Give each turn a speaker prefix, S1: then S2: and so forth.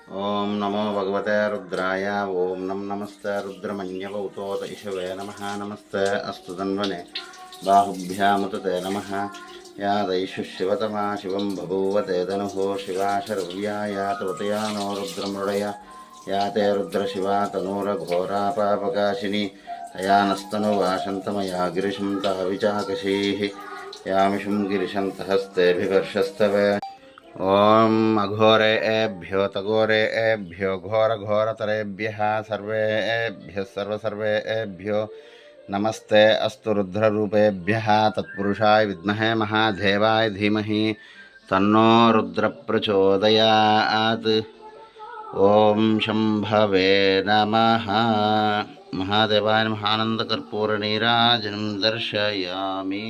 S1: ओम नमो भगवते रुद्राय। ओम नमस्ते रुद्रमन्यवौतोत इषवे नमः। नमस्ते अस्तु तन्वने बाहुभ्यामुत ते नमः। या दैषु शिवतमा शिवं बभूव ते धनुः शिवा शरव्या या तवतया नो रुद्रमृडय या ते रुद्रशिवा तनूरघोरा पापकाशिनी तया नस्तनुवाशन्तमया गिरिशं ताविचाकशीः यामिषं गिरिशन्तहस्तेभिवर्षस्तवे। ओम अघोरेभ्यो तघोरेभ्यो घोरघोरतरेभ्यः सर्वेभ्यः सर्वसर्वेभ्यो नमस्ते अस्तु रुद्ररूपेभ्यः। तत्पुरुषाय विद्महे महादेवाय धीमहि तन्नो रुद्र प्रचोदयात्। ओम शंभवे नमः। महादेवाय नमः। आनन्दकर्पूरनीराजनं दर्शयामि।